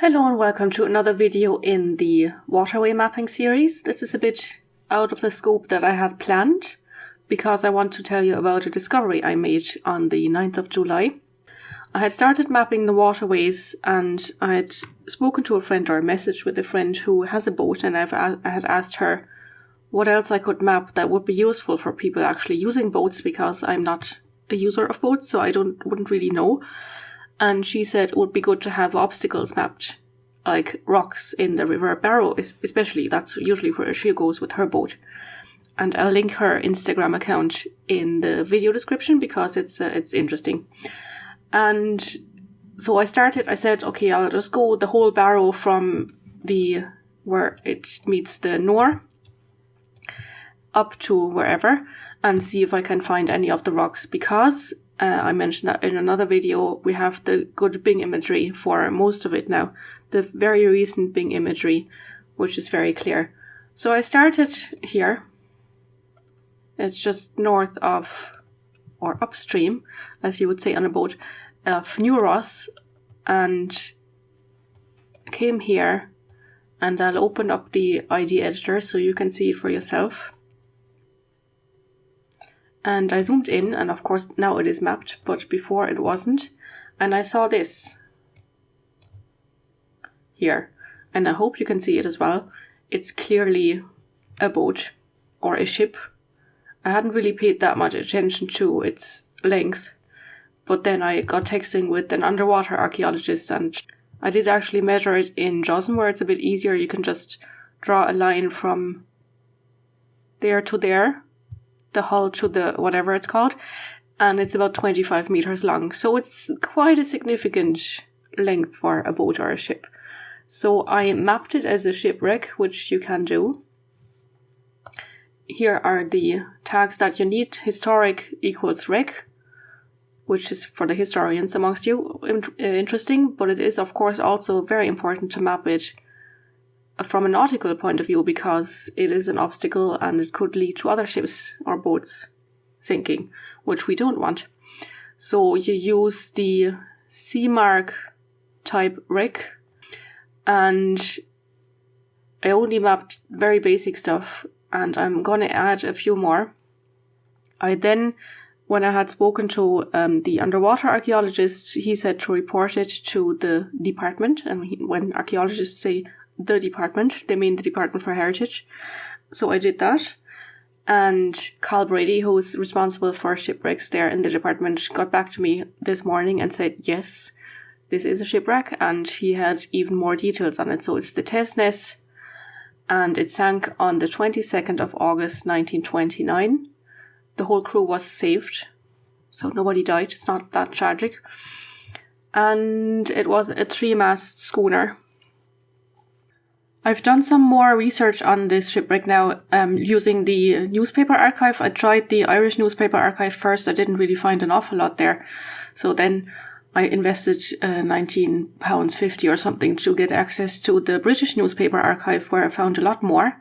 Hello and welcome to another video in the waterway mapping series. This is a bit out of the scope that I had planned because I want to tell you about a discovery I made on the 9th of July. I had started mapping the waterways and I had spoken to a friend or messaged with a friend who has a boat, and I had asked her what else I could map that would be useful for people actually using boats, because I'm not a user of boats, so I wouldn't really know. And she said it would be good to have obstacles mapped, like rocks in the River Barrow, especially. That's usually where she goes with her boat. And I'll link her Instagram account in the video description because it's interesting. And so I said, okay, I'll just go the whole Barrow from where it meets the Nore up to wherever and see if I can find any of the rocks, because I mentioned that in another video, we have the good Bing imagery for most of it now. The very recent Bing imagery, which is very clear. So I started here. It's just north of, or upstream, as you would say on a boat, of New Ross, and came here, and I'll open up the ID editor so you can see it for yourself. And I zoomed in, and of course now it is mapped, but before it wasn't. And I saw this here, and I hope you can see it as well. It's clearly a boat or a ship. I hadn't really paid that much attention to its length, but then I got texting with an underwater archaeologist, and I did actually measure it in JOSM, where it's a bit easier. You can just draw a line from there to there, the hull to the whatever it's called, and it's about 25 meters long. So it's quite a significant length for a boat or a ship. So I mapped it as a shipwreck, which you can do. Here are the tags that you need. Historic equals wreck, which is for the historians amongst you interesting, but it is of course also very important to map it from a nautical point of view, because it is an obstacle and it could lead to other ships or boats sinking, which we don't want. So you use the C mark type wreck, and I only mapped very basic stuff, and I'm going to add a few more. I then, when I had spoken to the underwater archaeologist, he said to report it to the department, and when archaeologists say the department, they mean the Department for Heritage. So I did that. And Carl Brady, who's responsible for shipwrecks there in the department, got back to me this morning and said, yes, this is a shipwreck, and he had even more details on it. So it's the Tesnes, and it sank on the 22nd of August 1929. The whole crew was saved, so nobody died. It's not that tragic. And it was a 3-mast schooner. I've done some more research on this shipwreck now using the newspaper archive. I tried the Irish newspaper archive first. I didn't really find an awful lot there. So then I invested £19.50 or something to get access to the British newspaper archive, where I found a lot more.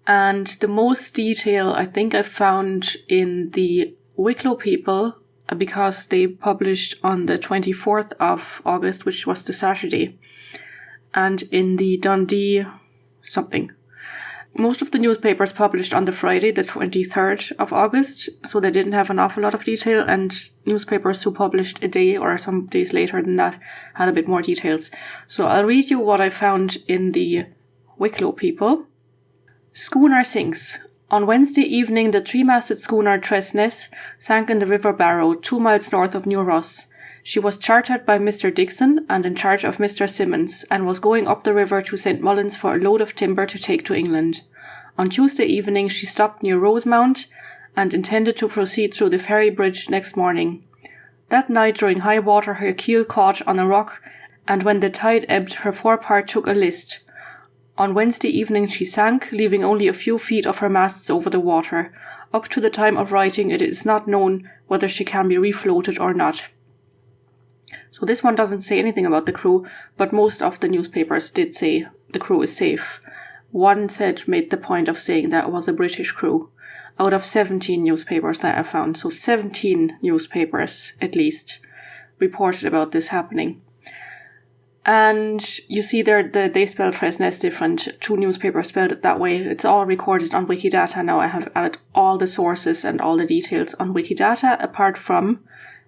And the most detail I think I found in the Wicklow People, because they published on the 24th of August, which was the Saturday, and in the Dundee something. Most of the newspapers published on the Friday, the 23rd of August, so they didn't have an awful lot of detail, and newspapers who published a day or some days later than that had a bit more details. So I'll read you what I found in the Wicklow People. Schooner sinks. On Wednesday evening, the 3-masted schooner Tresnes sank in the River Barrow, 2 miles north of New Ross. She was chartered by Mr. Dixon and in charge of Mr. Simmons, and was going up the river to St. Mullins for a load of timber to take to England. On Tuesday evening she stopped near Rosemount and intended to proceed through the ferry bridge next morning. That night during high water her keel caught on a rock, and when the tide ebbed her forepart took a list. On Wednesday evening she sank, leaving only a few feet of her masts over the water. Up to the time of writing it is not known whether she can be refloated or not. So this one doesn't say anything about the crew, but most of the newspapers did say the crew is safe. One made the point of saying that it was a British crew, out of 17 newspapers that I found. So 17 newspapers, at least, reported about this happening. And you see there, they spell Tresness different. 2 newspapers spelled it that way. It's all recorded on Wiki Data now. I have added all the sources and all the details on Wiki Data, apart from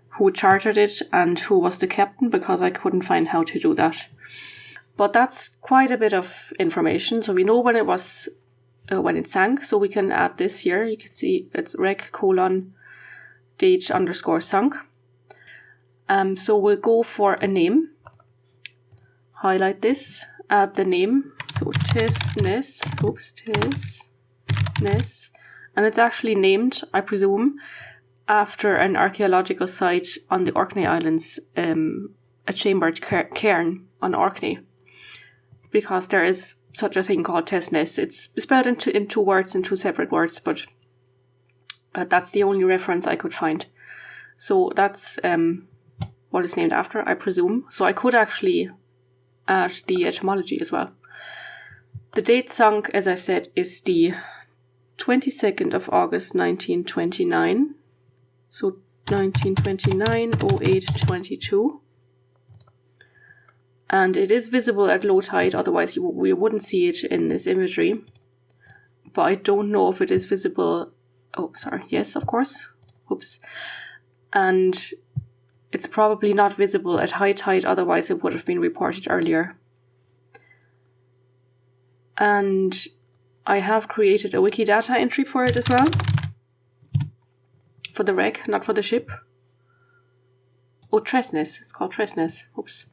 who chartered it and who was the captain, because I couldn't find how to do that. But that's quite a bit of information. So we know when it was, when it sank. So we can add this here. You can see it's rec:_date_sunk. So we'll go for a name. Highlight this, add the name, so Tresness, and it's actually named, I presume, after an archaeological site on the Orkney Islands, a chambered cairn on Orkney, because there is such a thing called Tresness. It's spelled in 2 words, in 2 separate words, but that's the only reference I could find. So that's what it's named after, I presume. So I could actually add the etymology as well. The date sunk, as I said, is the 22nd of August 1929. So 1929, 0822. And it is visible at low tide, otherwise we wouldn't see it in this imagery. But I don't know if it is visible. Oh, sorry. Yes, of course. Oops. And it's probably not visible at high tide, otherwise it would have been reported earlier. And I have created a Wiki Data entry for it as well. For the wreck, not for the ship. Oh, Tresness. It's called Tresness. Oops.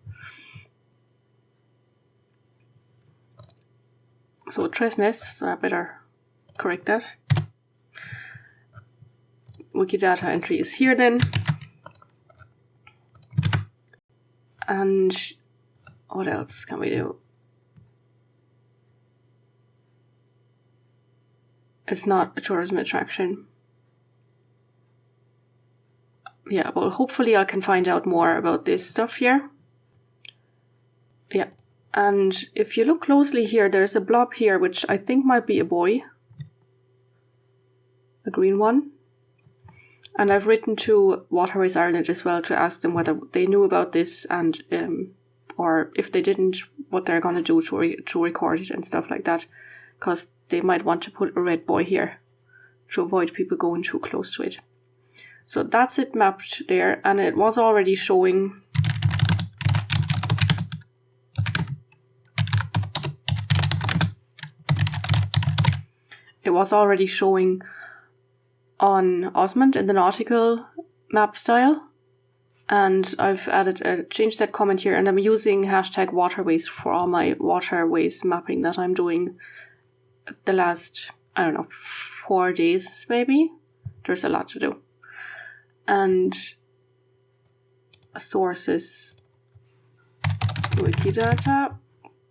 So Tresness, so I better correct that. Wiki Data entry is here then. And what else can we do? It's not a tourism attraction. Yeah, well, hopefully I can find out more about this stuff here. Yeah, and if you look closely here, there's a blob here, which I think might be a buoy. A green one. And I've written to Waterways Ireland as well to ask them whether they knew about this and, or if they didn't, what they're going to do to record it and stuff like that. Because they might want to put a red buoy here to avoid people going too close to it. So that's it mapped there, and it was already showing. It was already showing on Osmond in the nautical map style, and I've changed that comment here, and I'm using hashtag waterways for all my waterways mapping that I'm doing the last, 4 days maybe. There's a lot to do. And sources, Wiki Data,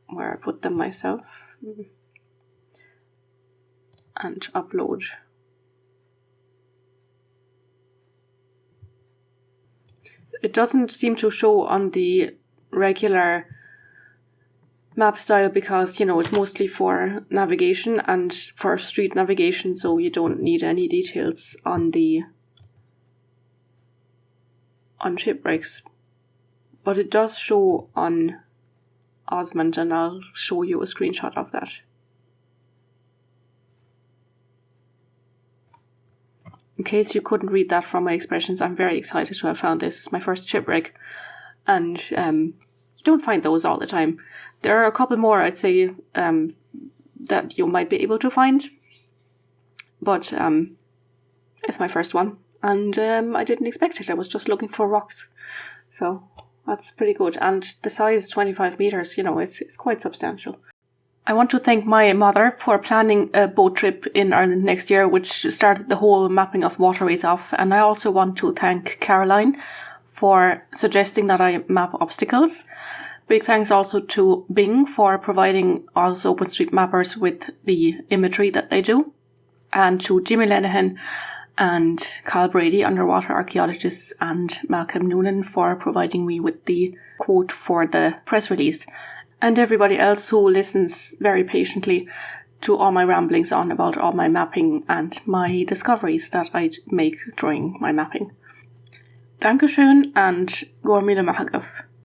where I put them myself, and upload. It doesn't seem to show on the regular map style because, it's mostly for navigation and for street navigation, so you don't need any details on shipwrecks. But it does show on Osmond, and I'll show you a screenshot of that. In case you couldn't read that from my expressions, I'm very excited to have found this. It's my first shipwreck, and you don't find those all the time. There are a couple more, I'd say, that you might be able to find, but it's my first one, and I didn't expect it. I was just looking for rocks, so that's pretty good. And the size, 25 meters, it's quite substantial. I want to thank my mother for planning a boat trip in Ireland next year, which started the whole mapping of waterways off. And I also want to thank Caroline for suggesting that I map obstacles. Big thanks also to Bing for providing us OpenStreetMappers with the imagery that they do. And to Jimmy Lenihan and Carl Brady, underwater archaeologists, and Malcolm Noonan for providing me with the quote for the press release. And everybody else who listens very patiently to all my ramblings on about all my mapping and my discoveries that I make during my mapping. Dankeschön and Gormile Mahagaf.